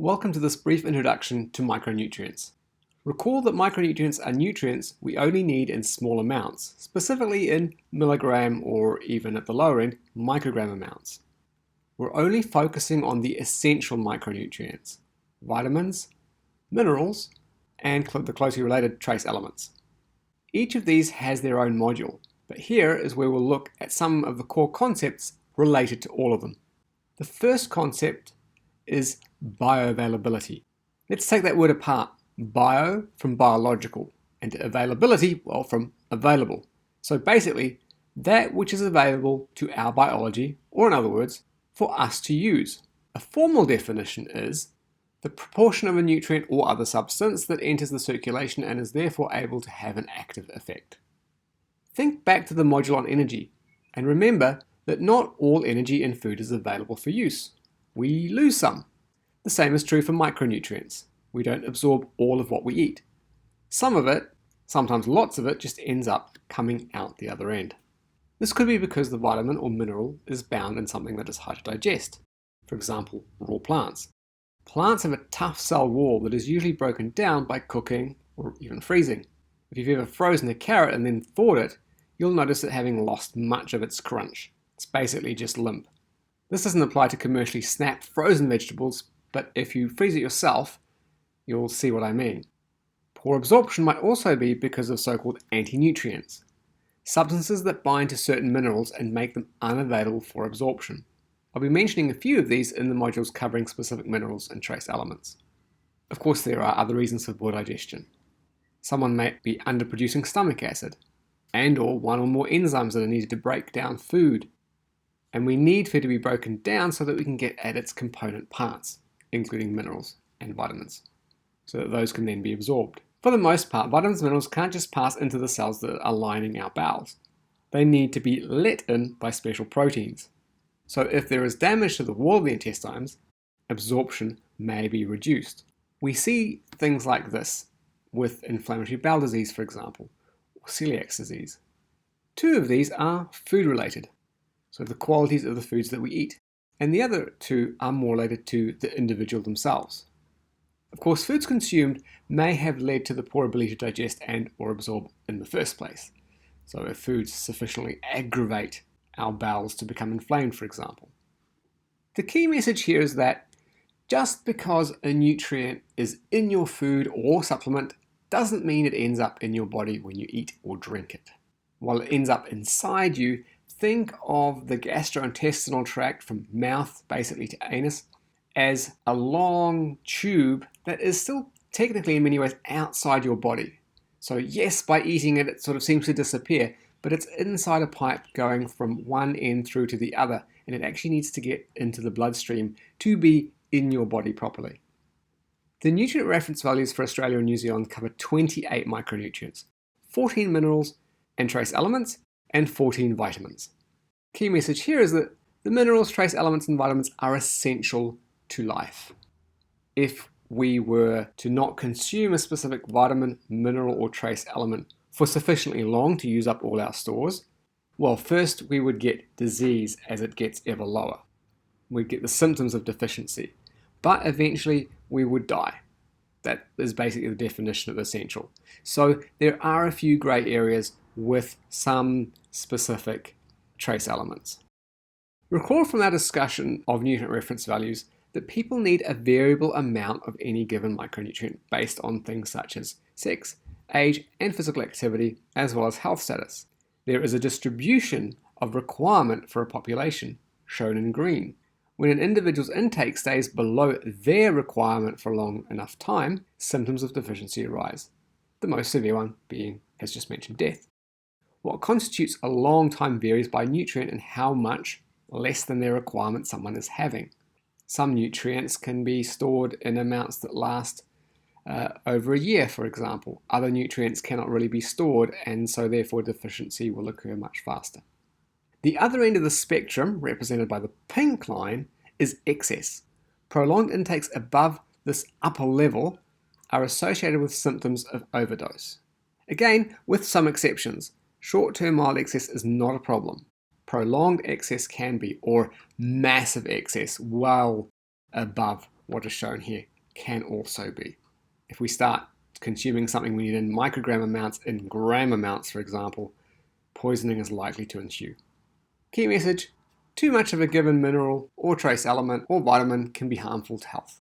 Welcome to this brief introduction to micronutrients. Recall that micronutrients are nutrients we only need in small amounts, specifically in milligram or even at the lower end, microgram amounts. We're only focusing on the essential micronutrients, vitamins, minerals, and the closely related trace elements. Each of these has their own module, but here is where we'll look at some of the core concepts related to all of them. The first concept is bioavailability. Let's take that word apart. Bio from biological and availability, well, from available. So basically, that which is available to our biology, or in other words, for us to use. A formal definition is the proportion of a nutrient or other substance that enters the circulation and is therefore able to have an active effect. Think back to the module on energy, and remember that not all energy in food is available for use. We lose some. The same is true for micronutrients. We don't absorb all of what we eat. Some of it, sometimes lots of it, just ends up coming out the other end. This could be because the vitamin or mineral is bound in something that is hard to digest. For example, raw plants. Plants have a tough cell wall that is usually broken down by cooking or even freezing. If you've ever frozen a carrot and then thawed it, you'll notice it having lost much of its crunch. It's basically just limp. This doesn't apply to commercially snapped frozen vegetables, but if you freeze it yourself, you'll see what I mean. Poor absorption might also be because of so-called anti-nutrients, substances that bind to certain minerals and make them unavailable for absorption. I'll be mentioning a few of these in the modules covering specific minerals and trace elements. Of course, there are other reasons for poor digestion. Someone may be underproducing stomach acid, and/or one or more enzymes that are needed to break down food. And we need food to be broken down so that we can get at its component parts, including minerals and vitamins, so that those can then be absorbed. For the most part, vitamins and minerals can't just pass into the cells that are lining our bowels. They need to be let in by special proteins. So if there is damage to the wall of the intestines, absorption may be reduced. We see things like this with inflammatory bowel disease, for example, or celiac disease. Two of these are food-related, so the qualities of the foods that we eat, and the other two are more related to the individual themselves. Of course, foods consumed may have led to the poor ability to digest and or absorb in the first place. So if foods sufficiently aggravate our bowels to become inflamed, for example. The key message here is that just because a nutrient is in your food or supplement doesn't mean it ends up in your body when you eat or drink it. While it ends up inside you, think of the gastrointestinal tract from mouth basically to anus as a long tube that is still technically in many ways outside your body. So yes, by eating it, it sort of seems to disappear, but it's inside a pipe going from one end through to the other, and it actually needs to get into the bloodstream to be in your body properly. The nutrient reference values for Australia and New Zealand cover 28 micronutrients, 14 minerals and trace elements, and 14 vitamins. Key message here is that the minerals, trace elements, and vitamins are essential to life. If we were to not consume a specific vitamin, mineral, or trace element for sufficiently long to use up all our stores, well, first we would get disease as it gets ever lower. We'd get the symptoms of deficiency, but eventually we would die. That is basically the definition of essential. So there are a few grey areas with some specific trace elements. Recall from our discussion of nutrient reference values that people need a variable amount of any given micronutrient based on things such as sex, age, and physical activity, as well as health status. There is a distribution of requirement for a population, shown in green. When an individual's intake stays below their requirement for a long enough time, symptoms of deficiency arise, the most severe one being, as just mentioned, death. What constitutes a long time varies by nutrient and how much less than their requirement someone is having. Some nutrients can be stored in amounts that last over a year, for example. Other nutrients cannot really be stored, and so therefore deficiency will occur much faster. The other end of the spectrum, represented by the pink line, is excess. Prolonged intakes above this upper level are associated with symptoms of overdose. Again, with some exceptions. Short-term mild excess is not a problem. Prolonged excess can be, or massive excess, well above what is shown here can also be. If we start consuming something we need in microgram amounts in gram amounts, for example, poisoning is likely to ensue. Key message: too much of a given mineral or trace element or vitamin can be harmful to health.